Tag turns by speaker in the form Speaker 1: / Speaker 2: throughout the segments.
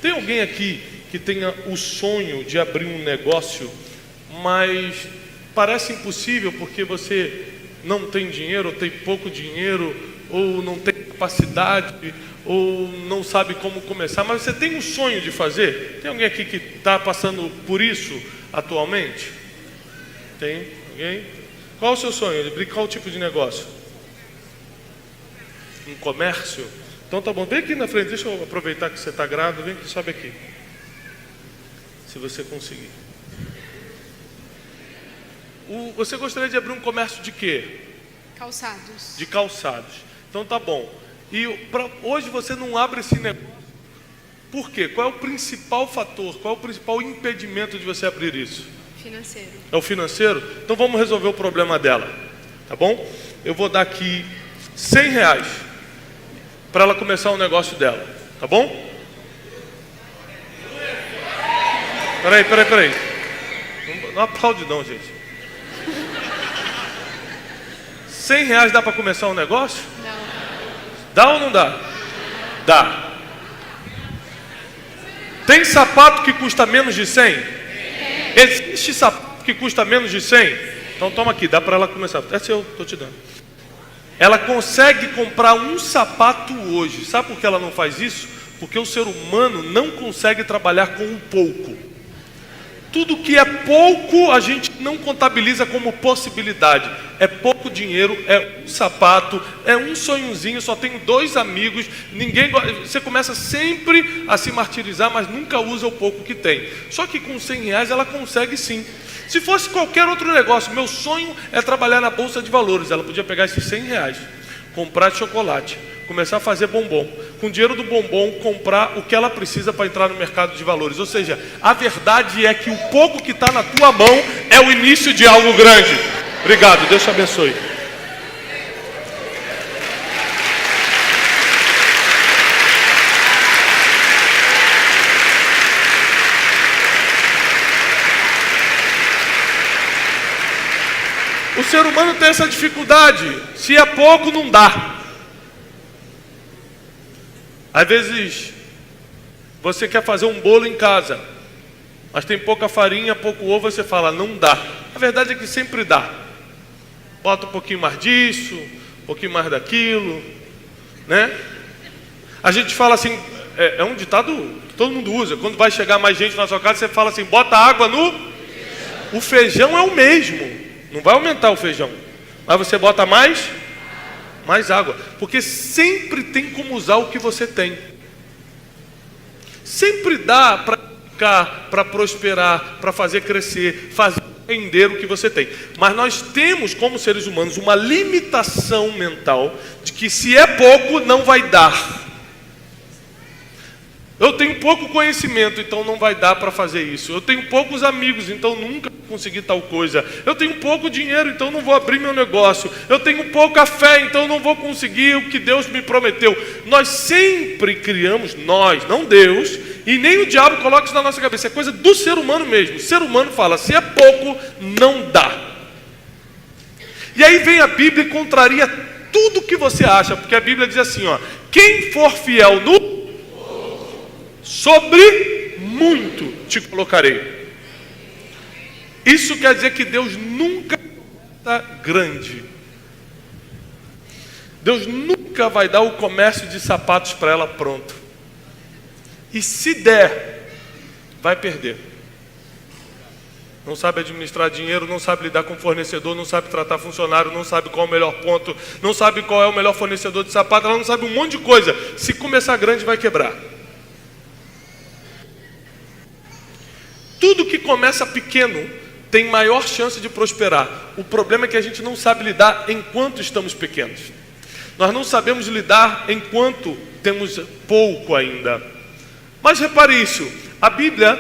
Speaker 1: Tem alguém aqui que tenha o sonho de abrir um negócio, mas parece impossível porque você não tem dinheiro, ou tem pouco dinheiro, ou não tem capacidade, ou não sabe como começar, mas você tem um sonho de fazer? Tem alguém aqui que está passando por isso atualmente? Tem alguém? Qual o seu sonho? Abrir qual tipo de negócio? Um comércio? Então tá bom, vem aqui na frente, deixa eu aproveitar que você está grávido, vem aqui, sobe aqui. Se você conseguir. Você gostaria de abrir um comércio de quê?
Speaker 2: Calçados.
Speaker 1: De calçados. Então tá bom. E hoje você não abre esse negócio. Por quê? Qual é o principal fator? Qual é o principal impedimento de você abrir isso?
Speaker 2: Financeiro.
Speaker 1: É o financeiro? Então vamos resolver o problema dela. Tá bom? Eu vou dar aqui R$100 para ela começar o negócio dela. Tá bom? Peraí. Não aplaude não, gente. R$100 dá para começar um negócio?
Speaker 2: Não.
Speaker 1: Dá ou não dá? Dá. Tem sapato que custa menos de 100? Existe sapato que custa menos de 100? Então toma aqui, dá para ela começar. É seu, estou te dando. Ela consegue comprar um sapato hoje. Sabe por que ela não faz isso? Porque o ser humano não consegue trabalhar com o pouco. Tudo que é pouco a gente não contabiliza como possibilidade. É pouco dinheiro, é um sapato, é um sonhozinho, só tenho 2 amigos, ninguém. Você começa sempre a se martirizar, mas nunca usa o pouco que tem. Só que com R$100 ela consegue sim. Se fosse qualquer outro negócio, meu sonho é trabalhar na Bolsa de Valores. Ela podia pegar esses R$100, comprar chocolate, começar a fazer bombom. Com o dinheiro do bombom, comprar o que ela precisa para entrar no mercado de valores. Ou seja, a verdade é que o pouco que está na tua mão é o início de algo grande. Obrigado, Deus te abençoe. O ser humano tem essa dificuldade. Se é pouco, não dá. Às vezes, você quer fazer um bolo em casa, mas tem pouca farinha, pouco ovo, você fala, não dá. A verdade é que sempre dá. Bota um pouquinho mais disso, um pouquinho mais daquilo, né? A gente fala assim, é um ditado que todo mundo usa. Quando vai chegar mais gente na sua casa, você fala assim, bota água no... O feijão é o mesmo, não vai aumentar o feijão, mas você bota mais água, porque sempre tem como usar o que você tem. Sempre dá para ficar, para prosperar, para fazer crescer, fazer render o que você tem. Mas nós temos, como seres humanos, uma limitação mental de que se é pouco, não vai dar. Eu tenho pouco conhecimento, então não vai dar para fazer isso. Eu tenho poucos amigos, então nunca vou conseguir tal coisa. Eu tenho pouco dinheiro, então não vou abrir meu negócio. Eu tenho pouca fé, então não vou conseguir o que Deus me prometeu. Nós sempre criamos, nós, não Deus, e nem o diabo coloca isso na nossa cabeça. É coisa do ser humano mesmo. O ser humano fala, se é pouco, não dá. E aí vem a Bíblia e contraria tudo que você acha, porque a Bíblia diz assim, ó, quem for fiel no sobre muito te colocarei. Isso quer dizer que Deus nunca está grande. Deus nunca vai dar o comércio de sapatos para ela pronto. E se der, vai perder. Não sabe administrar dinheiro, não sabe lidar com fornecedor, não sabe tratar funcionário, não sabe qual é o melhor ponto, não sabe qual é o melhor fornecedor de sapato, ela não sabe um monte de coisa. Se começar grande, vai quebrar. Tudo que começa pequeno tem maior chance de prosperar. O problema é que a gente não sabe lidar enquanto estamos pequenos. Nós não sabemos lidar enquanto temos pouco ainda. Mas repare isso, a Bíblia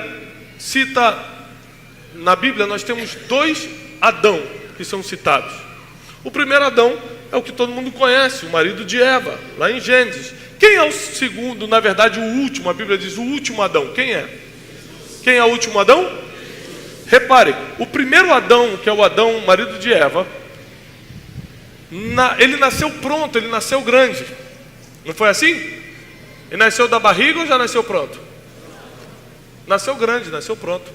Speaker 1: cita, na Bíblia nós temos 2 Adão que são citados. O primeiro Adão é o que todo mundo conhece, o marido de Eva, lá em Gênesis. Quem é o segundo, na verdade o último? A Bíblia diz o último Adão, quem é? Quem é o último Adão? Repare, o primeiro Adão, que é o Adão, marido de Eva, ele nasceu pronto, ele nasceu grande. Não foi assim? Ele nasceu da barriga ou já nasceu pronto? Nasceu grande, nasceu pronto.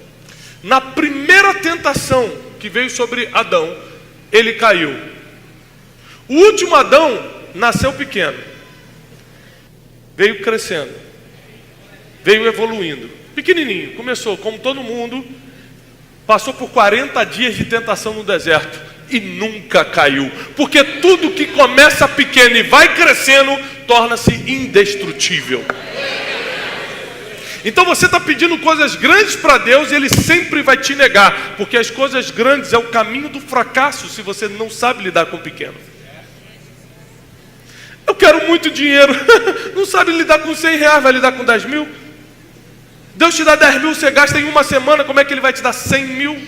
Speaker 1: Na primeira tentação que veio sobre Adão, ele caiu. O último Adão nasceu pequeno. Veio crescendo. Veio evoluindo. Pequenininho, começou como todo mundo. Passou por 40 dias de tentação no deserto. E nunca caiu. Porque tudo que começa pequeno e vai crescendo, torna-se indestrutível. Então você está pedindo coisas grandes para Deus e Ele sempre vai te negar. Porque as coisas grandes é o caminho do fracasso se você não sabe lidar com o pequeno. Eu quero muito dinheiro. Não sabe lidar com 100 reais, vai lidar com 10 mil? Deus te dá 10 mil, você gasta em uma semana, como é que Ele vai te dar 100 mil?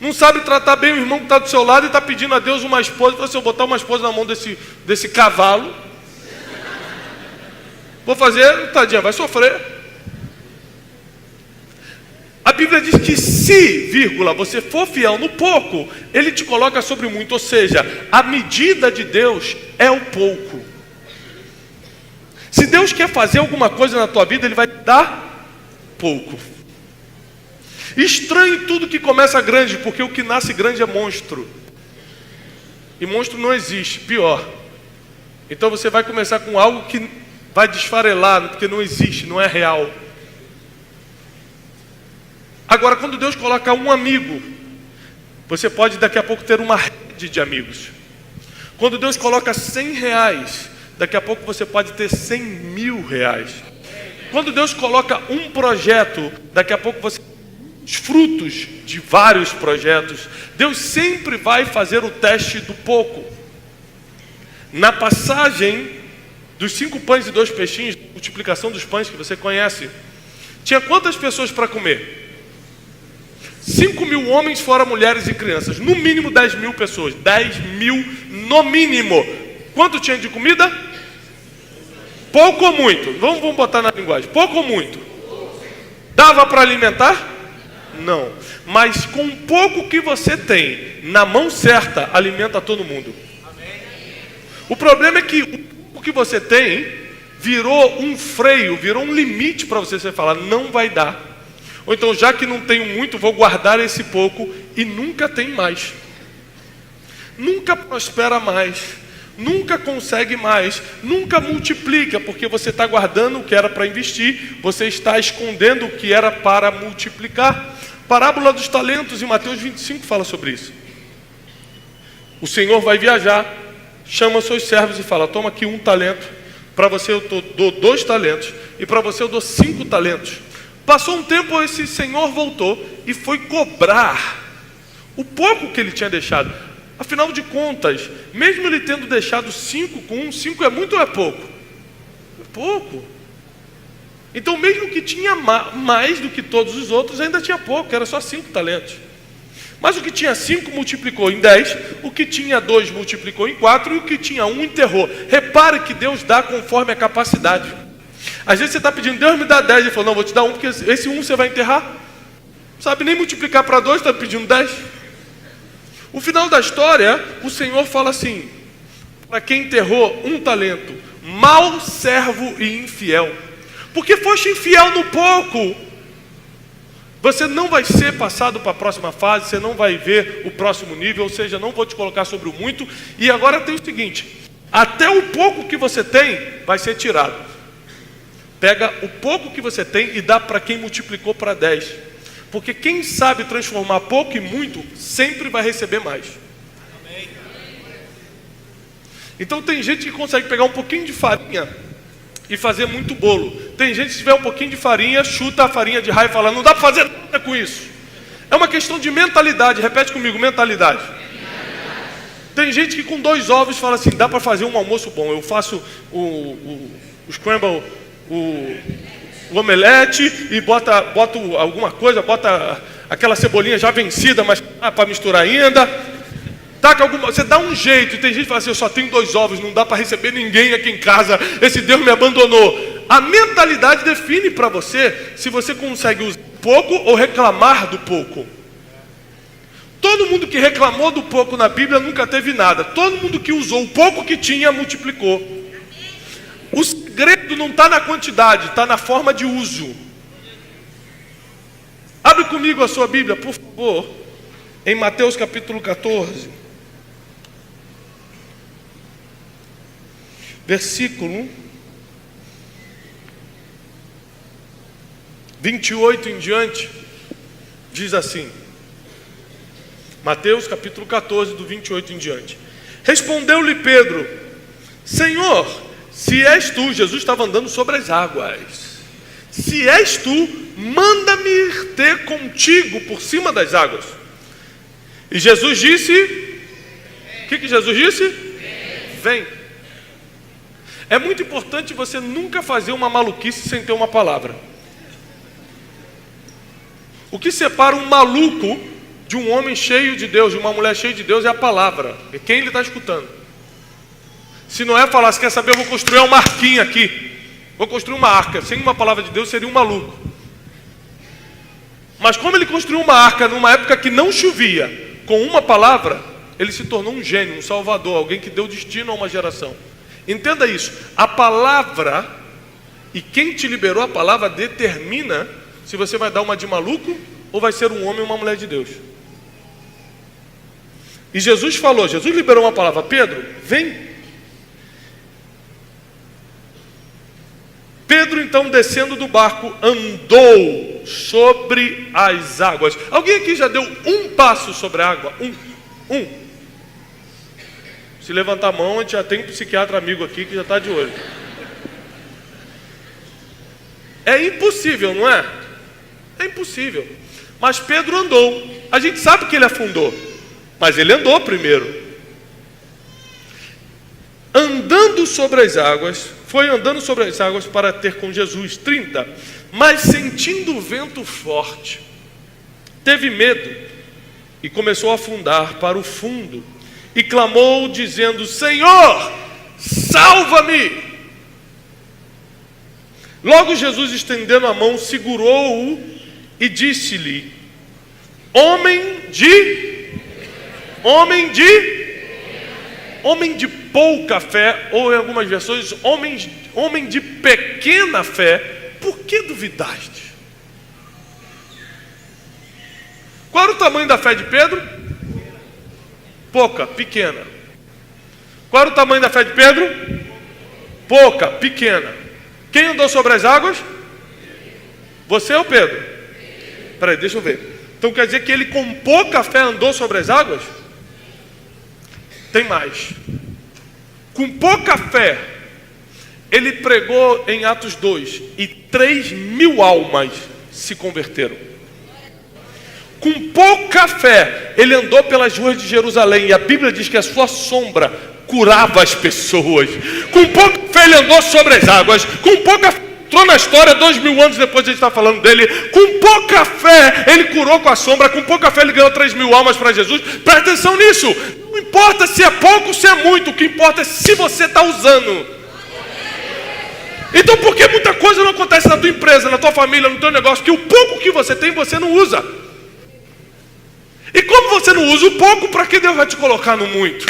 Speaker 1: Não sabe tratar bem o irmão que está do seu lado e está pedindo a Deus uma esposa. Se eu botar uma esposa na mão desse cavalo, vou fazer, tadinha, vai sofrer. A Bíblia diz que se, vírgula, você for fiel no pouco, Ele te coloca sobre muito. Ou seja, a medida de Deus é o pouco. Se Deus quer fazer alguma coisa na tua vida, Ele vai te dar pouco. Estranhe tudo que começa grande, porque o que nasce grande é monstro. E monstro não existe, pior. Então você vai começar com algo que vai desfarelar, porque não existe, não é real. Agora, quando Deus coloca um amigo, você pode daqui a pouco ter uma rede de amigos. Quando Deus coloca 100 reais, daqui a pouco você pode ter 100 mil reais. Quando Deus coloca um projeto, daqui a pouco você tem os frutos de vários projetos. Deus sempre vai fazer o teste do pouco. Na passagem dos 5 pães e 2 peixinhos, multiplicação dos pães que você conhece, tinha quantas pessoas para comer? 5.000 homens fora mulheres e crianças. No mínimo 10.000 pessoas. 10.000 no mínimo. Quanto tinha de comida? Pouco ou muito? Vamos botar na linguagem. Pouco ou muito? Dava para alimentar? Não. Mas com o pouco que você tem, na mão certa, alimenta todo mundo. O problema é que o pouco que você tem virou um freio, virou um limite para você falar, não vai dar. Ou então, já que não tenho muito, vou guardar esse pouco e nunca tem mais. Nunca prospera mais. Nunca consegue mais. Nunca multiplica, porque você está guardando o que era para investir, você está escondendo o que era para multiplicar. Parábola dos talentos em Mateus 25 fala sobre isso. O Senhor vai viajar, chama seus servos e fala, toma aqui 1 talento, para você eu dou 2 talentos, e para você eu dou 5 talentos. Passou um tempo, esse senhor voltou e foi cobrar o pouco que ele tinha deixado. Afinal de contas, mesmo ele tendo deixado 5 com 1, 5 é muito ou é pouco? É pouco. Então mesmo que tinha mais do que todos os outros, ainda tinha pouco, era só 5 talentos. Mas o que tinha 5 multiplicou em 10, o que tinha 2 multiplicou em 4 e o que tinha 1 enterrou. Repare que Deus dá conforme a capacidade. Às vezes você está pedindo, Deus me dá 10, ele falou, não, vou te dar 1, porque esse 1 você vai enterrar. Não sabe nem multiplicar para 2, está pedindo 10. O final da história, o Senhor fala assim, para quem enterrou 1 talento, mau servo e infiel. Porque foste infiel no pouco, você não vai ser passado para a próxima fase, você não vai ver o próximo nível, ou seja, não vou te colocar sobre o muito. E agora tem o seguinte, até o pouco que você tem vai ser tirado. Pega o pouco que você tem e dá para quem multiplicou para 10. Porque quem sabe transformar pouco em muito, sempre vai receber mais. Então tem gente que consegue pegar um pouquinho de farinha e fazer muito bolo. Tem gente que se tiver um pouquinho de farinha, chuta a farinha de raio e fala, não dá para fazer nada com isso. É uma questão de mentalidade, repete comigo, mentalidade. Tem gente que com 2 ovos fala assim, dá para fazer um almoço bom. Eu faço o scramble, o omelete e boto alguma coisa, bota aquela cebolinha já vencida, mas para misturar ainda. Você dá um jeito. E tem gente que fala assim, eu só tenho 2 ovos, não dá para receber ninguém aqui em casa, esse Deus me abandonou. A mentalidade define para você se você consegue usar pouco ou reclamar do pouco. Todo mundo que reclamou do pouco na Bíblia nunca teve nada. Todo mundo que usou o pouco que tinha, multiplicou. O segredo não está na quantidade, está na forma de uso. Abre comigo a sua Bíblia, por favor, em Mateus capítulo 14, versículo 28 em diante, diz assim. Mateus capítulo 14, do 28 em diante. Respondeu-lhe Pedro: Senhor, se és tu, Jesus estava andando sobre as águas. Se és tu, manda-me ir ter contigo por cima das águas. E Jesus disse, o que Jesus disse? Vem. É muito importante você nunca fazer uma maluquice sem ter uma palavra. O que separa um maluco de um homem cheio de Deus, de uma mulher cheia de Deus, é a palavra. É quem ele está escutando. Se não é falar, se quer saber, eu vou construir uma arquinha aqui. Vou construir uma arca. Sem uma palavra de Deus seria um maluco. Mas como ele construiu uma arca numa época que não chovia, com uma palavra, ele se tornou um gênio, um salvador, alguém que deu destino a uma geração. Entenda isso. A palavra, e quem te liberou a palavra, determina se você vai dar uma de maluco ou vai ser um homem ou uma mulher de Deus. E Jesus falou, Jesus liberou uma palavra: Pedro, vem. Pedro então, descendo do barco, andou sobre as águas. Alguém aqui já deu um passo sobre a água? Um. Se levantar a mão, a gente já tem um psiquiatra amigo aqui que já está de olho. É impossível, não é? É impossível. Mas Pedro andou. A gente sabe que ele afundou, mas ele andou primeiro. Andando sobre as águas, foi andando sobre as águas para ter com Jesus. 30. Mas sentindo o vento forte, teve medo e começou a afundar para o fundo. E clamou dizendo: Senhor, salva-me! Logo Jesus, estendendo a mão, segurou-o e disse-lhe: Homem de pouca fé, ou em algumas versões, homem de pequena fé, por que duvidaste? Qual era o tamanho da fé de Pedro? Pouca, pequena. Qual era o tamanho da fé de Pedro? Pouca, pequena. Quem andou sobre as águas? Você ou Pedro? Peraí, deixa eu ver. Então quer dizer que ele com pouca fé andou sobre as águas? Tem mais. Com pouca fé, ele pregou em Atos 2 e 3.000 almas se converteram. Com pouca fé, ele andou pelas ruas de Jerusalém e a Bíblia diz que a sua sombra curava as pessoas. Com pouca fé, ele andou sobre as águas. Com pouca fé, entrou na história 2.000 anos depois a gente está falando dele. Com pouca fé, ele curou com a sombra. Com pouca fé, ele ganhou 3.000 almas para Jesus. Presta atenção nisso. Não importa se é pouco ou se é muito, o que importa é se você está usando. Então por que muita coisa não acontece na tua empresa, na tua família, no teu negócio? Que o pouco que você tem, você não usa. E como você não usa o pouco, para que Deus vai te colocar no muito?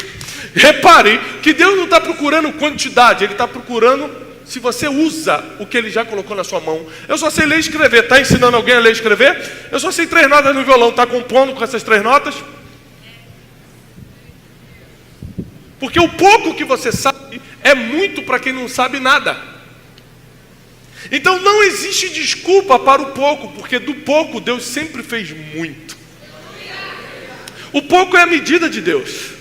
Speaker 1: Repare que Deus não está procurando quantidade, Ele está procurando se você usa o que Ele já colocou na sua mão. Eu só sei ler e escrever. Está ensinando alguém a ler e escrever? Eu só sei 3 notas no violão. Está compondo com essas 3 notas? Porque o pouco que você sabe é muito para quem não sabe nada. Então não existe desculpa para o pouco, porque do pouco Deus sempre fez muito. O pouco é a medida de Deus.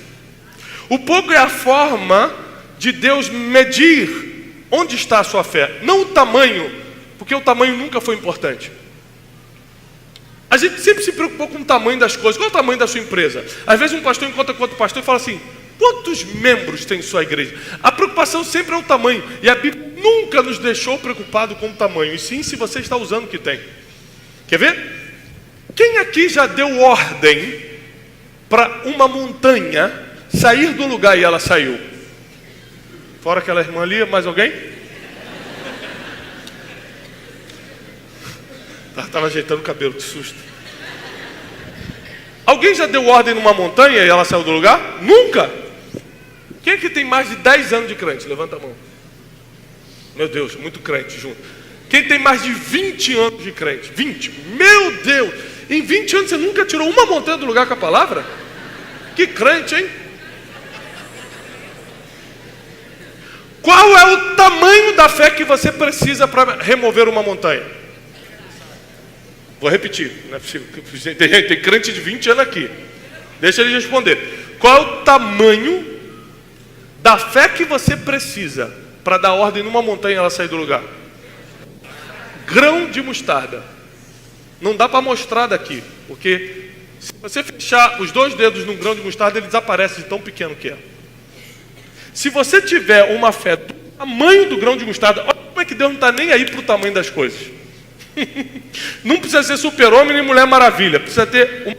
Speaker 1: O pouco é a forma de Deus medir onde está a sua fé. Não o tamanho, porque o tamanho nunca foi importante. A gente sempre se preocupou com o tamanho das coisas. Qual é o tamanho da sua empresa? Às vezes um pastor encontra com outro pastor e fala assim: quantos membros tem sua igreja? A preocupação sempre é o tamanho. E a Bíblia nunca nos deixou preocupado com o tamanho, e sim se você está usando o que tem. Quer ver? Quem aqui já deu ordem para uma montanha sair do lugar e ela saiu? Fora aquela irmã ali, mais alguém? Estava ajeitando o cabelo, que susto. Alguém já deu ordem numa montanha e ela saiu do lugar? Nunca! Quem é que tem mais de 10 anos de crente? Levanta a mão. Meu Deus, muito crente junto. Quem tem mais de 20 anos de crente? 20. Meu Deus! Em 20 anos você nunca tirou uma montanha do lugar com a palavra? Que crente, hein? Qual é o tamanho da fé que você precisa para remover uma montanha? Vou repetir, não é possível. Tem crente de 20 anos aqui. Deixa ele responder. Qual é o tamanho da fé que você precisa para dar ordem numa montanha e ela sair do lugar? Grão de mostarda. Não dá para mostrar daqui, porque se você fechar os 2 dedos num grão de mostarda, ele desaparece de tão pequeno que é. Se você tiver uma fé do tamanho do grão de mostarda, olha como é que Deus não está nem aí para o tamanho das coisas. Não precisa ser super-homem nem mulher maravilha. Precisa ter um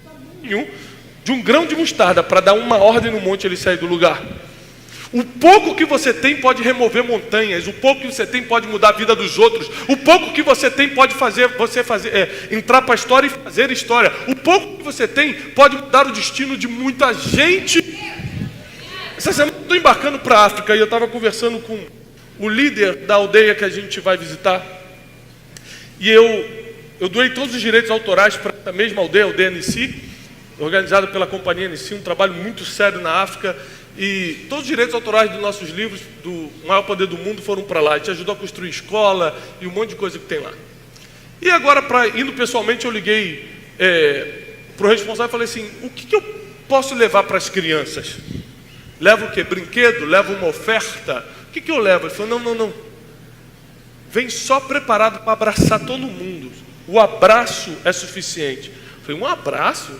Speaker 1: tamanho de um grão de mostarda para dar uma ordem no monte e ele sair do lugar. O pouco que você tem pode remover montanhas. O pouco que você tem pode mudar a vida dos outros. O pouco que você tem pode fazer você entrar para a história e fazer história. O pouco que você tem pode mudar o destino de muita gente. Essa semana eu estou embarcando para a África e eu estava conversando com o líder da aldeia que a gente vai visitar. E eu doei todos os direitos autorais para a mesma aldeia, a aldeia Nissi, organizada pela companhia Nissi, um trabalho muito sério na África. E todos os direitos autorais dos nossos livros, do Maior Poder do Mundo, foram para lá. A gente ajudou a construir escola e um monte de coisa que tem lá. E agora, indo pessoalmente, eu liguei para o responsável e falei assim, o que eu posso levar para as crianças? Levo o quê? Brinquedo? Levo uma oferta? O que eu levo? Ele falou, não. Vem só preparado para abraçar todo mundo. O abraço é suficiente. Eu falei, um abraço?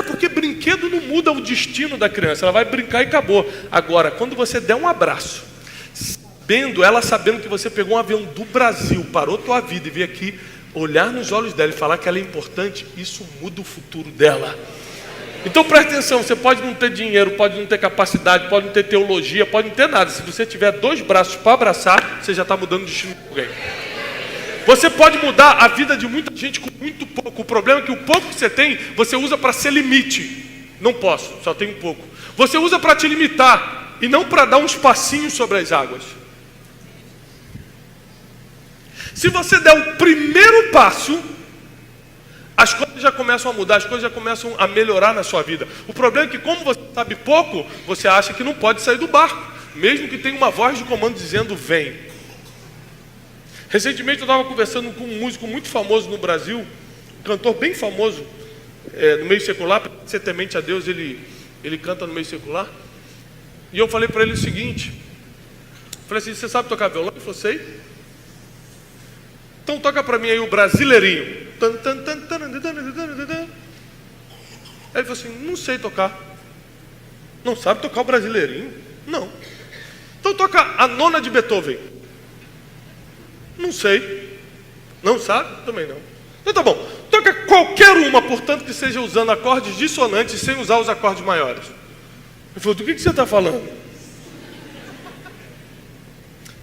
Speaker 1: Porque brinquedo não muda o destino da criança. Ela vai brincar e acabou. Agora, quando você der um abraço, sabendo que você pegou um avião do Brasil, parou tua vida e veio aqui, olhar nos olhos dela e falar que ela é importante, isso muda o futuro dela. Então presta atenção, você pode não ter dinheiro, pode não ter capacidade, pode não ter teologia, pode não ter nada. Se você tiver 2 braços para abraçar, você já está mudando o destino de alguém. Você pode mudar a vida de muita gente com muito pouco. O problema é que o pouco que você tem, você usa para ser limite. Não posso, só tenho pouco. Você usa para te limitar e não para dar uns passinhos sobre as águas. Se você der o primeiro passo, as coisas já começam a mudar, as coisas já começam a melhorar na sua vida. O problema é que, como você sabe pouco, você acha que não pode sair do barco, mesmo que tenha uma voz de comando dizendo vem. Recentemente eu estava conversando com um músico muito famoso no Brasil, um cantor bem famoso no meio secular, para ser temente a Deus, ele canta no meio secular. E eu falei para ele o seguinte, falei assim, você sabe tocar violão? Ele falou, sei. Então toca para mim aí o Brasileirinho. Aí ele falou assim, não sei tocar. Não sabe tocar o Brasileirinho? Não. Então toca a Nona de Beethoven. Não sei. Não sabe? Também não. Então tá bom. Toca qualquer uma, portanto, que seja usando acordes dissonantes sem usar os acordes maiores. Ele falou, do que você está falando? Eu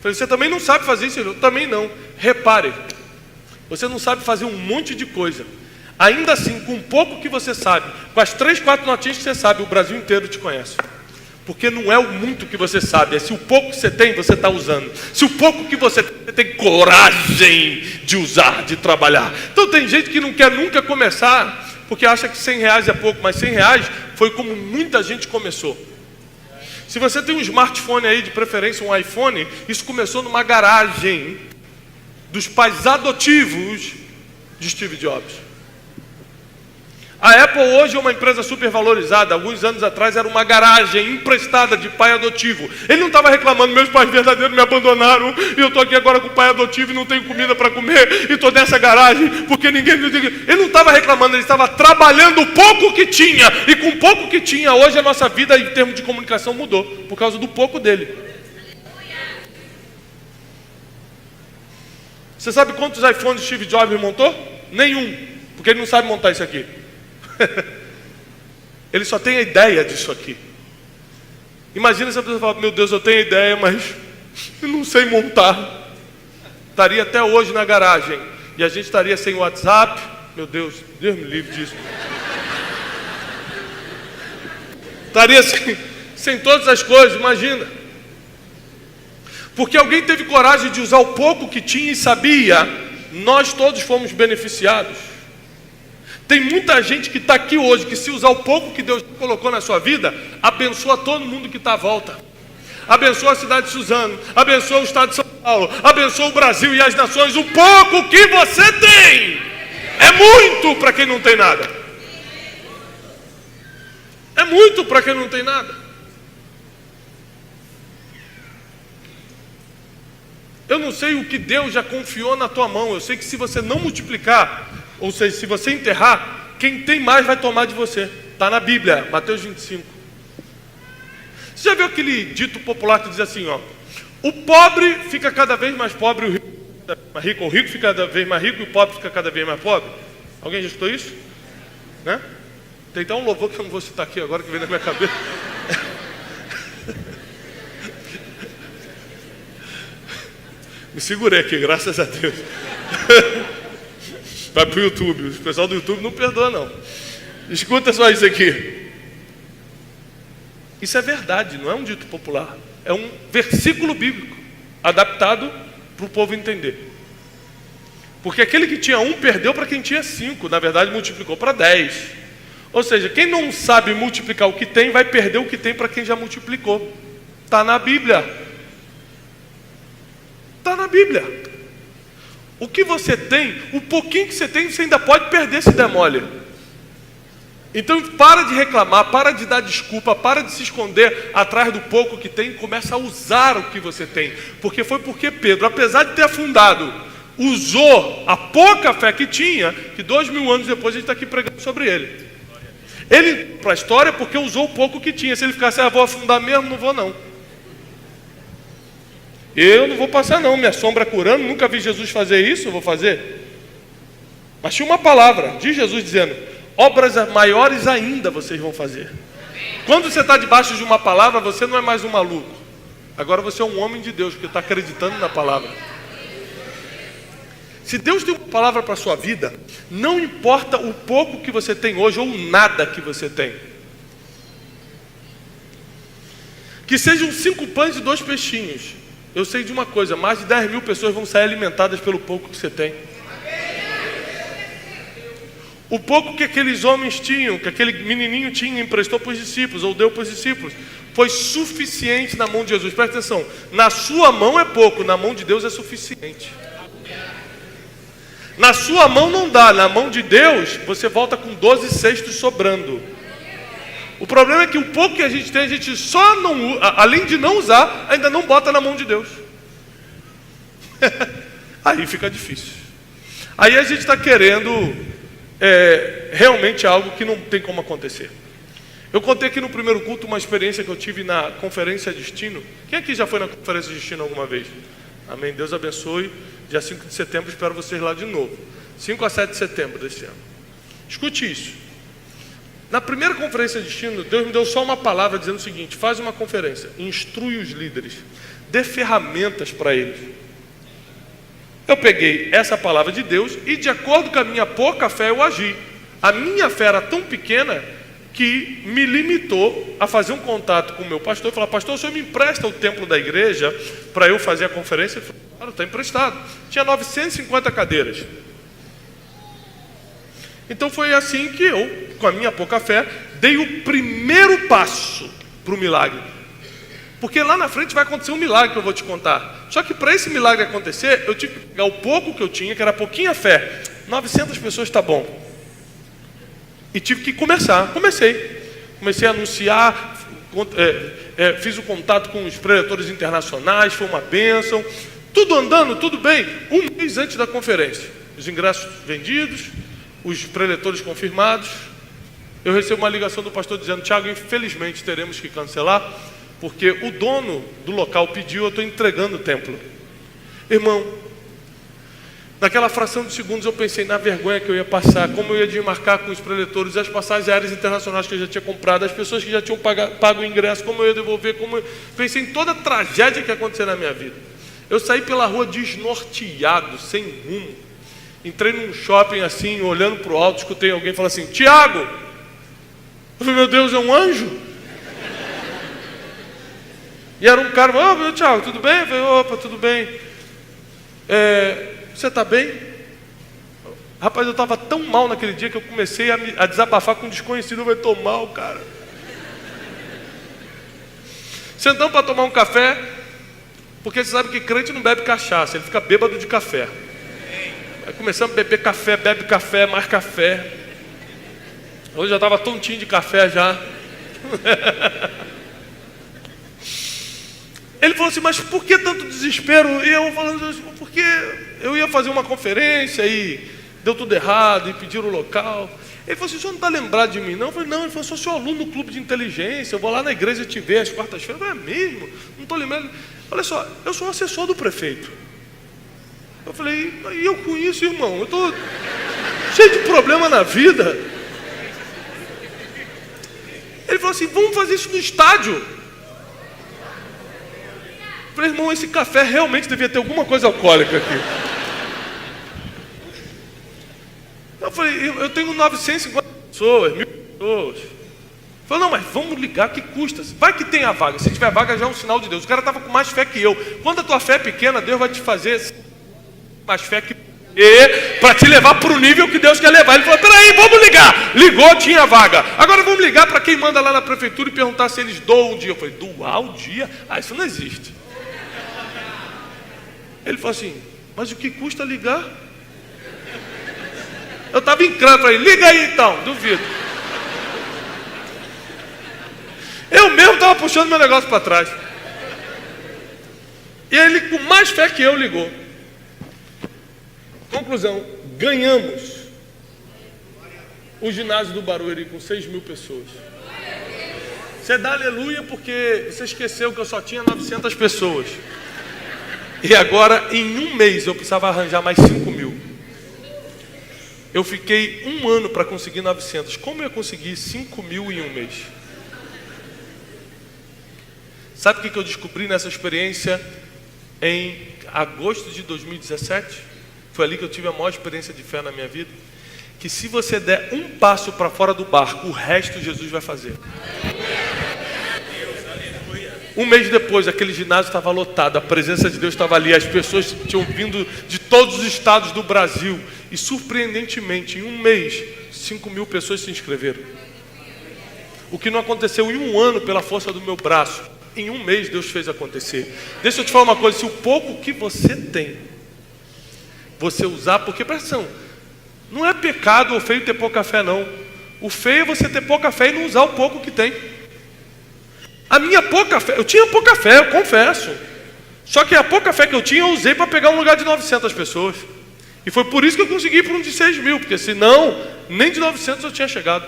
Speaker 1: falei, você também não sabe fazer isso? Ele falou, também não. Repare, você não sabe fazer um monte de coisa. Ainda assim, com o pouco que você sabe, com as 3, 4 notinhas que você sabe, o Brasil inteiro te conhece. Porque não é o muito que você sabe, é se o pouco que você tem, você está usando. Se o pouco que você tem coragem de usar, de trabalhar. Então tem gente que não quer nunca começar, porque acha que R$100 é pouco, mas R$100 foi como muita gente começou. Se você tem um smartphone aí, de preferência um iPhone, isso começou numa garagem dos pais adotivos de Steve Jobs. A Apple hoje é uma empresa super valorizada. Alguns anos atrás era uma garagem emprestada de pai adotivo. Ele não estava reclamando, meus pais verdadeiros me abandonaram e eu estou aqui agora com o pai adotivo e não tenho comida para comer e estou nessa garagem porque ninguém me diga. Ele não estava reclamando, ele estava trabalhando o pouco que tinha. E com o pouco que tinha, hoje a nossa vida em termos de comunicação mudou por causa do pouco dele. Você sabe quantos iPhones Steve Jobs montou? Nenhum, porque ele não sabe montar isso aqui. Ele só tem a ideia disso aqui. Imagina se a pessoa fala, meu Deus, eu tenho a ideia, mas eu não sei montar. Estaria até hoje na garagem. E a gente estaria sem WhatsApp. Meu Deus, Deus me livre disso. Estaria sem todas as coisas, imagina. Porque alguém teve coragem de usar o pouco que tinha e sabia, nós todos fomos beneficiados. Tem muita gente que está aqui hoje, que se usar o pouco que Deus colocou na sua vida, abençoa todo mundo que está à volta. Abençoa a cidade de Suzano, abençoa o estado de São Paulo, abençoa o Brasil e as nações. O pouco que você tem é muito para quem não tem nada. É muito para quem não tem nada. Eu não sei o que Deus já confiou na tua mão. Eu sei que se você não multiplicar, ou seja, se você enterrar, quem tem mais vai tomar de você. Está na Bíblia, Mateus 25. Você já viu aquele dito popular que diz assim, ó: o pobre fica cada vez mais pobre, o rico fica cada vez mais rico, ou o rico fica cada vez mais rico e o pobre fica cada vez mais pobre? Alguém já escutou isso? Né? Tem até um louvor que eu não vou citar aqui agora, que vem na minha cabeça. Me segurei aqui, graças a Deus. Vai para o YouTube. O pessoal do YouTube não perdoa, não. Escuta só isso aqui. Isso é verdade, não é um dito popular. É um versículo bíblico adaptado para o povo entender. Porque aquele que tinha 1 perdeu para quem tinha 5. Na verdade, multiplicou para 10. Ou seja, quem não sabe multiplicar o que tem, vai perder o que tem para quem já multiplicou. Está na Bíblia. Está na Bíblia. O que você tem, o pouquinho que você tem, você ainda pode perder se der mole. Então para de reclamar, para de dar desculpa, para de se esconder atrás do pouco que tem e começa a usar o que você tem. Porque foi porque Pedro, apesar de ter afundado, usou a pouca fé que tinha, que 2000 anos depois a gente está aqui pregando sobre ele. Ele, para a história, porque usou o pouco que tinha. Se ele ficasse, vou afundar mesmo, não vou não. Eu não vou passar não, minha sombra curando, nunca vi Jesus fazer isso, eu vou fazer. Mas tinha uma palavra de Jesus dizendo: obras maiores ainda vocês vão fazer. Quando você está debaixo de uma palavra, você não é mais um maluco. Agora você é um homem de Deus, que está acreditando na palavra. Se Deus tem uma palavra para a sua vida, não importa o pouco que você tem hoje ou nada que você tem. Que sejam 5 pães e 2 peixinhos. Eu sei de uma coisa, mais de 10.000 pessoas vão sair alimentadas pelo pouco que você tem. O pouco que aqueles homens tinham, que aquele menininho tinha, emprestou para os discípulos, ou deu para os discípulos, foi suficiente na mão de Jesus. Presta atenção, na sua mão é pouco, na mão de Deus é suficiente. Na sua mão não dá, na mão de Deus você volta com 12 cestos sobrando. O problema é que o pouco que a gente tem, a gente só não, além de não usar, ainda não bota na mão de Deus. Aí fica difícil. Aí a gente está querendo realmente algo que não tem como acontecer. Eu contei aqui no primeiro culto uma experiência que eu tive na Conferência Destino. Quem aqui já foi na Conferência Destino alguma vez? Amém, Deus abençoe. Dia 5 de setembro, espero vocês lá de novo. 5 a 7 de setembro desse ano. Escute isso. Na primeira conferência de destino, Deus me deu só uma palavra dizendo o seguinte: faz uma conferência, instrui os líderes, dê ferramentas para eles. Eu peguei essa palavra de Deus e, de acordo com a minha pouca fé, eu agi. A minha fé era tão pequena que me limitou a fazer um contato com o meu pastor e falar: pastor, o senhor me empresta o templo da igreja para eu fazer a conferência? Ele falou: claro, está emprestado. Tinha 950 cadeiras. Então foi assim que eu, com a minha pouca fé, dei o primeiro passo para o milagre. Porque lá na frente vai acontecer um milagre que eu vou te contar. Só que para esse milagre acontecer, eu tive que pegar o pouco que eu tinha, que era pouquinha fé. 900 pessoas está bom. E tive que começar. Comecei a anunciar, fiz o contato com os preletores internacionais, foi uma bênção. Tudo andando, tudo bem. Um mês antes da conferência, os ingressos vendidos, os preletores confirmados, eu recebo uma ligação do pastor dizendo: Tiago, infelizmente teremos que cancelar, porque o dono do local pediu, eu estou entregando o templo. Irmão, naquela fração de segundos eu pensei na vergonha que eu ia passar, como eu ia desmarcar com os preletores as passagens aéreas internacionais que eu já tinha comprado, as pessoas que já tinham pago o ingresso, como eu ia devolver, pensei em toda a tragédia que ia acontecer na minha vida. Eu saí pela rua desnorteado, sem rumo. Entrei num shopping assim, olhando para o alto, escutei alguém falar assim: Tiago! Eu falei: meu Deus, é um anjo? E era um cara: ô, meu Tiago, tudo bem? Eu falei: opa, tudo bem. Você está bem? Rapaz, eu estava tão mal naquele dia que eu comecei a desabafar com um desconhecido. Eu tô mal, cara. Sentamos para tomar um café, porque você sabe que crente não bebe cachaça, ele fica bêbado de café. Aí começamos a beber café, bebe café, mais café. Hoje já estava tontinho de café já. Ele falou assim, mas por que tanto desespero? E eu falando assim, porque eu ia fazer uma conferência e deu tudo errado, e pediram o local. Ele falou assim, o senhor não está lembrado de mim não? Eu falei, não. Ele falou, sou seu aluno no clube de inteligência, eu vou lá na igreja te ver às quartas-feiras. Eu falei, é mesmo? Não estou lembrando. Olha só, eu sou assessor do prefeito. Eu falei, e eu com isso, irmão? Eu estou cheio de problema na vida. Ele falou assim, vamos fazer isso no estádio. Eu falei, irmão, esse café realmente devia ter alguma coisa alcoólica aqui. Eu falei, eu tenho 950 pessoas, 1000 pessoas. Eu falei, não, mas vamos ligar, que custa? Vai que tem a vaga. Se tiver vaga já é um sinal de Deus. O cara estava com mais fé que eu. Quando a tua fé é pequena, Deus vai te fazer mais fé que para te levar para o nível que Deus quer levar. Ele falou, peraí, vamos ligar. Ligou, tinha vaga. Agora vamos ligar para quem manda lá na prefeitura e perguntar se eles doam um dia. Eu falei, doar um dia? Ah, isso não existe. Ele falou assim, mas o que custa ligar? Eu estava em crânio, falei, liga aí então, duvido. Eu mesmo estava puxando meu negócio para trás. E ele, com mais fé que eu, ligou. Conclusão, ganhamos o ginásio do Barueri com 6.000 pessoas. Você dá aleluia porque você esqueceu que eu só tinha 900 pessoas. E agora, em um mês, eu precisava arranjar mais 5.000. Eu fiquei 1 ano para conseguir 900. Como eu ia conseguir 5.000 em um mês? Sabe o que eu descobri nessa experiência em agosto de 2017? Foi ali que eu tive a maior experiência de fé na minha vida. Que se você der um passo para fora do barco, o resto Jesus vai fazer. Um mês depois, aquele ginásio estava lotado, a presença de Deus estava ali, as pessoas tinham vindo de todos os estados do Brasil. E surpreendentemente, em um mês, 5.000 pessoas se inscreveram. O que não aconteceu em um ano pela força do meu braço, em um mês Deus fez acontecer. Deixa eu te falar uma coisa, se o pouco que você tem, você usar, porque presta atenção, não é pecado ou feio ter pouca fé não. O feio é você ter pouca fé e não usar o pouco que tem. A minha pouca fé, eu tinha pouca fé, eu confesso. Só que a pouca fé que eu tinha, eu usei para pegar um lugar de 900 pessoas. E foi por isso que eu consegui ir para um de 6.000, porque senão, nem de 900 eu tinha chegado.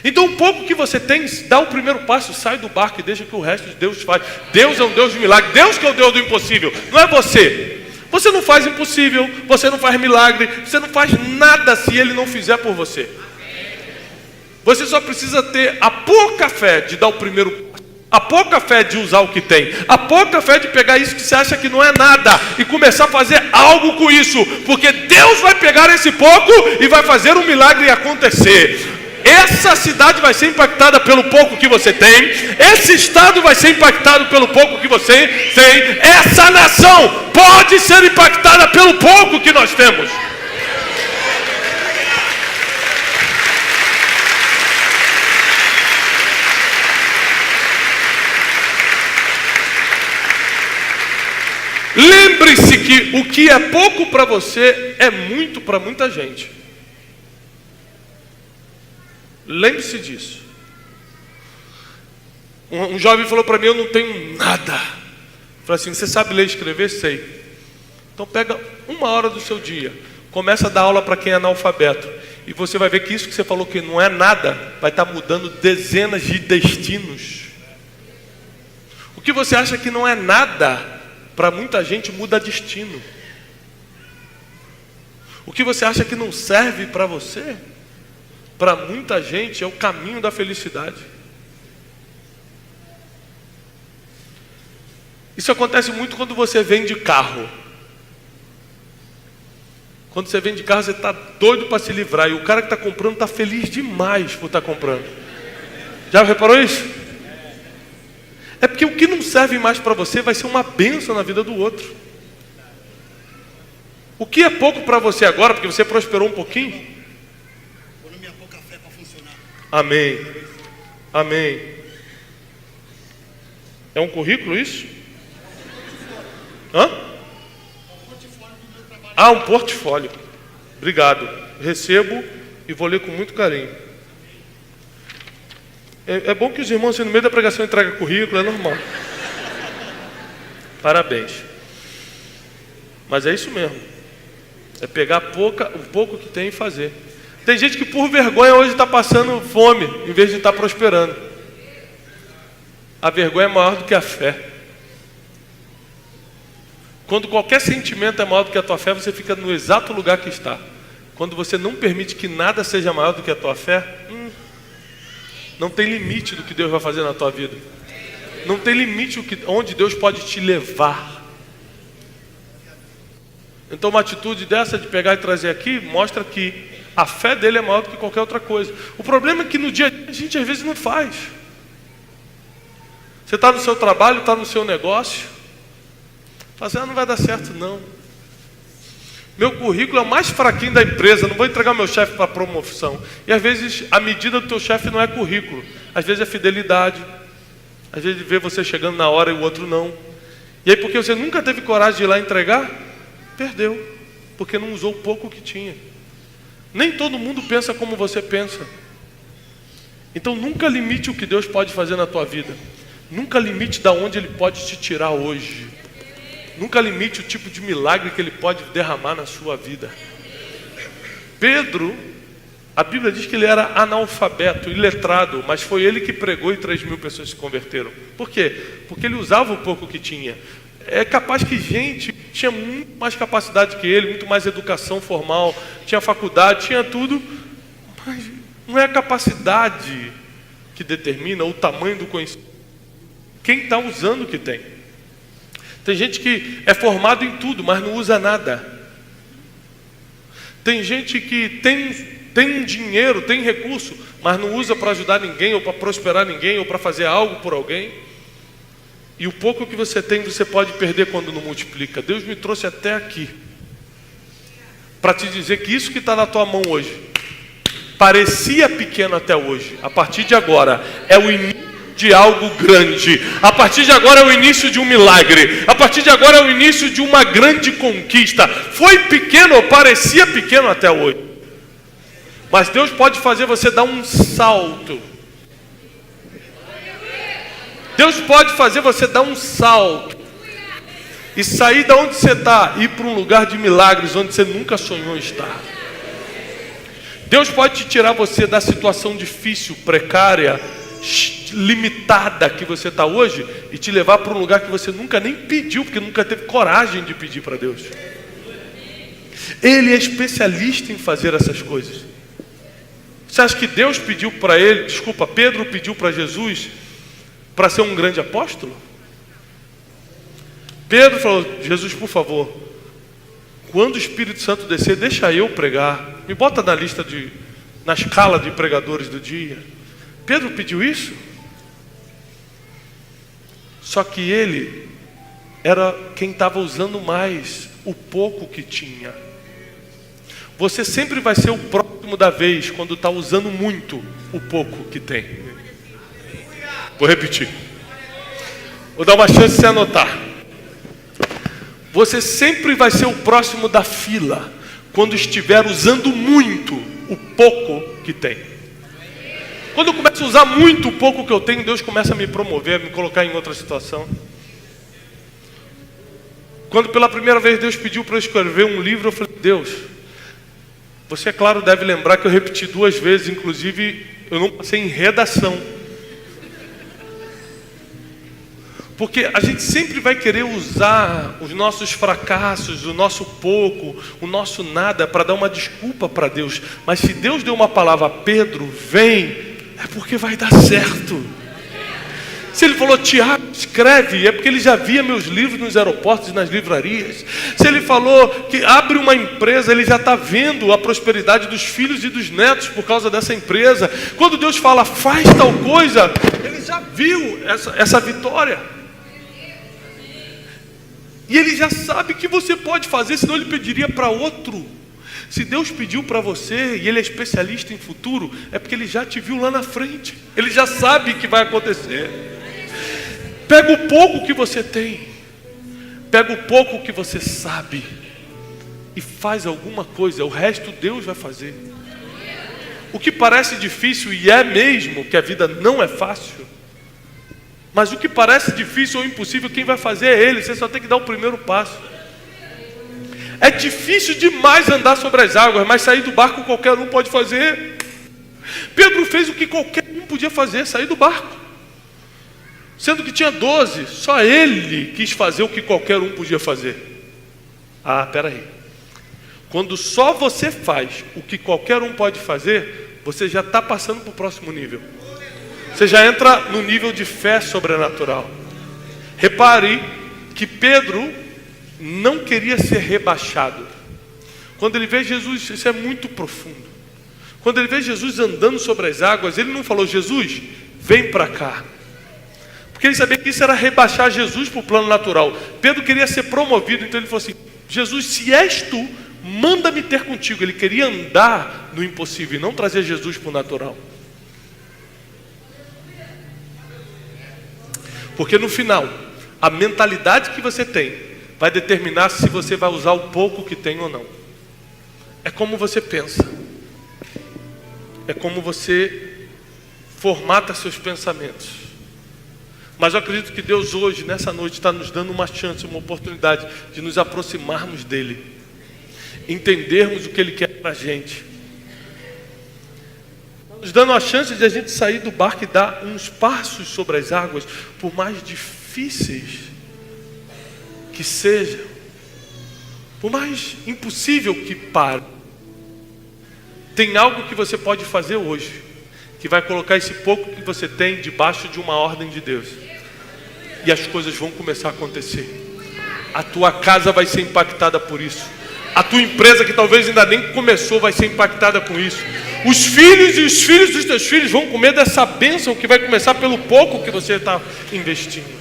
Speaker 1: Então o pouco que você tem, dá o primeiro passo, sai do barco e deixa que o resto de Deus faz. Deus é um Deus de milagre, Deus que é o Deus do impossível, não é você. Você não faz impossível, você não faz milagre, você não faz nada se Ele não fizer por você. Você só precisa ter a pouca fé de dar o primeiro passo, a pouca fé de usar o que tem, a pouca fé de pegar isso que você acha que não é nada e começar a fazer algo com isso, porque Deus vai pegar esse pouco e vai fazer um milagre acontecer. Essa cidade vai ser impactada pelo pouco que você tem. Esse estado vai ser impactado pelo pouco que você tem. Essa nação pode ser impactada pelo pouco que nós temos. Lembre-se que o que é pouco para você é muito para muita gente. Lembre-se disso. Um jovem falou para mim, eu não tenho nada. Eu falei assim, você sabe ler e escrever? Sei. Então pega 1 hora do seu dia, começa a dar aula para quem é analfabeto. E você vai ver que isso que você falou que não é nada, vai estar mudando dezenas de destinos. O que você acha que não é nada, para muita gente muda destino. O que você acha que não serve para você, para muita gente é o caminho da felicidade. Isso acontece muito quando você vende carro. Quando você vende carro, você está doido para se livrar. E o cara que está comprando está feliz demais por estar comprando. Já reparou isso? É porque o que não serve mais para você vai ser uma bênção na vida do outro. O que é pouco para você agora, porque você prosperou um pouquinho?
Speaker 3: Pôr na minha boca a fé para funcionar.
Speaker 1: Amém. Amém. É um currículo isso? Hã? Ah, um portfólio. Obrigado. Recebo e vou ler com muito carinho. É bom que os irmãos assim, no meio da pregação entregam currículo, é normal. Parabéns. Mas é isso mesmo. É pegar o pouco que tem e fazer. Tem gente que por vergonha hoje está passando fome, em vez de estar prosperando. A vergonha é maior do que a fé. Quando qualquer sentimento é maior do que a tua fé, você fica no exato lugar que está. Quando você não permite que nada seja maior do que a tua fé, não tem limite do que Deus vai fazer na tua vida. Não tem limite onde Deus pode te levar. Então uma atitude dessa de pegar e trazer aqui, mostra que a fé dele é maior do que qualquer outra coisa. O problema é que no dia a dia a gente às vezes não faz. Você está no seu trabalho, está no seu negócio, fala assim, não vai dar certo não. Meu currículo é o mais fraquinho da empresa, não vou entregar meu chefe para promoção. E às vezes a medida do teu chefe não é currículo, às vezes é fidelidade, às vezes vê você chegando na hora e o outro não. E aí porque você nunca teve coragem de ir lá entregar, perdeu, porque não usou o pouco que tinha. Nem todo mundo pensa como você pensa. Então nunca limite o que Deus pode fazer na tua vida. Nunca limite de onde Ele pode te tirar hoje. Nunca limite o tipo de milagre que Ele pode derramar na sua vida. Pedro, a Bíblia diz que ele era analfabeto, iletrado, mas foi ele que pregou e 3.000 pessoas se converteram. Por quê? Porque ele usava o pouco que tinha. É capaz que gente tinha muito mais capacidade que ele, muito mais educação formal, tinha faculdade, tinha tudo, mas não é a capacidade que determina o tamanho do conhecimento. Quem está usando o que tem. Tem gente que é formado em tudo, mas não usa nada. Tem gente que tem dinheiro, tem recurso, mas não usa para ajudar ninguém, ou para prosperar ninguém, ou para fazer algo por alguém. E o pouco que você tem, você pode perder quando não multiplica. Deus me trouxe até aqui para te dizer que isso que está na tua mão hoje parecia pequeno até hoje. A partir de agora é o início de algo grande. A partir de agora é o início de um milagre. A partir de agora é o início de uma grande conquista. Foi pequeno ou parecia pequeno até hoje, mas Deus pode fazer você dar um salto. Deus pode fazer você dar um salto e sair da onde você está, ir para um lugar de milagres onde você nunca sonhou estar. Deus pode te tirar você da situação difícil, precária, limitada que você está hoje e te levar para um lugar que você nunca nem pediu, porque nunca teve coragem de pedir para Deus. Ele é especialista em fazer essas coisas. Você acha que Deus pediu para ele, Pedro pediu para Jesus para ser um grande apóstolo? Pedro falou, Jesus, por favor, quando o Espírito Santo descer, deixa eu pregar, me bota na escala de pregadores do dia. Pedro pediu isso? Só que ele era quem estava usando mais o pouco que tinha. Você sempre vai ser o próximo da vez quando está usando muito o pouco que tem. Vou repetir. Vou dar uma chance de você anotar. Você sempre vai ser o próximo da fila quando estiver usando muito o pouco que tem. Quando eu começo a usar muito o pouco que eu tenho, Deus começa a me promover, a me colocar em outra situação. Quando pela primeira vez Deus pediu para eu escrever um livro, eu falei, Deus, você, é claro, deve lembrar que eu repeti 2 vezes, inclusive eu não passei em redação. Porque a gente sempre vai querer usar os nossos fracassos, o nosso pouco, o nosso nada para dar uma desculpa para Deus. Mas se Deus deu uma palavra a Pedro, vem, é porque vai dar certo. Se ele falou, Tiago, escreve, é porque ele já via meus livros nos aeroportos e nas livrarias. Se ele falou que abre uma empresa, ele já está vendo a prosperidade dos filhos e dos netos por causa dessa empresa. Quando Deus fala, faz tal coisa, ele já viu essa vitória. E Ele já sabe que você pode fazer, senão Ele pediria para outro. Se Deus pediu para você e Ele é especialista em futuro, é porque Ele já te viu lá na frente. Ele já sabe que vai acontecer. Pega o pouco que você tem, pega o pouco que você sabe e faz alguma coisa. O resto Deus vai fazer. O que parece difícil, e é mesmo que a vida não é fácil, mas o que parece difícil ou impossível, quem vai fazer é Ele. Você só tem que dar o primeiro passo. É difícil demais andar sobre as águas, mas sair do barco qualquer um pode fazer. Pedro fez o que qualquer um podia fazer, sair do barco. Sendo que tinha 12, só ele quis fazer o que qualquer um podia fazer. Peraí. Quando só você faz o que qualquer um pode fazer, você já está passando para o próximo nível. Você já entra no nível de fé sobrenatural. Repare que Pedro não queria ser rebaixado. Quando ele vê Jesus, isso é muito profundo. Quando ele vê Jesus andando sobre as águas, ele não falou: Jesus, vem para cá. Porque ele sabia que isso era rebaixar Jesus para o plano natural. Pedro queria ser promovido, então ele falou assim: Jesus, se és tu, manda-me ter contigo. Ele queria andar no impossível e não trazer Jesus para o natural. Porque no final, a mentalidade que você tem vai determinar se você vai usar o pouco que tem ou não. É como você pensa. É como você formata seus pensamentos. Mas eu acredito que Deus hoje, nessa noite, está nos dando uma chance, uma oportunidade de nos aproximarmos dEle. Entendermos o que Ele quer para a gente. Nos dando a chance de a gente sair do barco e dar uns passos sobre as águas, por mais difíceis que sejam, por mais impossível que pare. Tem algo que você pode fazer hoje, que vai colocar esse pouco que você tem debaixo de uma ordem de Deus. E as coisas vão começar a acontecer. A tua casa vai ser impactada por isso. A tua empresa, que talvez ainda nem começou, vai ser impactada com isso. Os filhos e os filhos dos teus filhos vão comer dessa bênção que vai começar pelo pouco que você está investindo.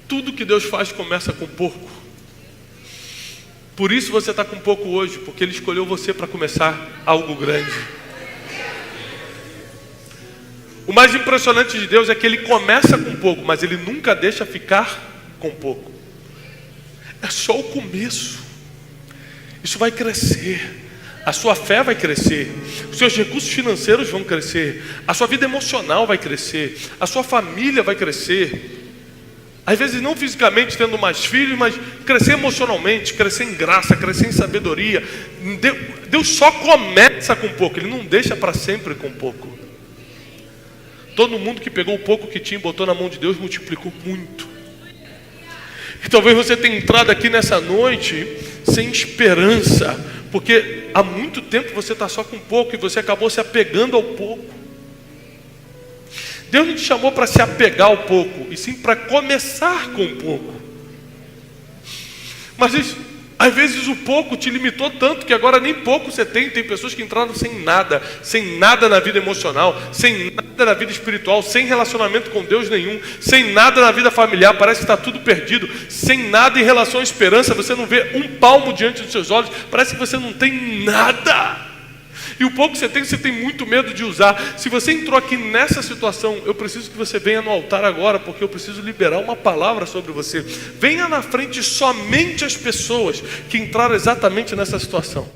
Speaker 1: Tudo que Deus faz começa com pouco. Por isso você está com pouco hoje, porque Ele escolheu você para começar algo grande. O mais impressionante de Deus é que Ele começa com pouco, mas Ele nunca deixa ficar com pouco. É só o começo. Isso vai crescer. A sua fé vai crescer. Os seus recursos financeiros vão crescer. A sua vida emocional vai crescer. A sua família vai crescer. Às vezes não fisicamente tendo mais filhos, mas crescer emocionalmente, crescer em graça, crescer em sabedoria. Deus só começa com pouco. Ele não deixa para sempre com pouco. Todo mundo que pegou o pouco que tinha e botou na mão de Deus multiplicou muito. E talvez você tenha entrado aqui nessa noite sem esperança, porque há muito tempo você está só com pouco e você acabou se apegando ao pouco. Deus não te chamou para se apegar ao pouco, e sim para começar com pouco. Mas às vezes o pouco te limitou tanto que agora nem pouco você tem. Tem pessoas que entraram sem nada na vida emocional, sem nada na vida espiritual, sem relacionamento com Deus nenhum, sem nada na vida familiar, parece que está tudo perdido, sem nada em relação à esperança. Você não vê um palmo diante dos seus olhos, parece que você não tem nada. E o pouco que você tem muito medo de usar. Se você entrou aqui nessa situação, eu preciso que você venha no altar agora, porque eu preciso liberar uma palavra sobre você. Venha na frente somente as pessoas que entraram exatamente nessa situação.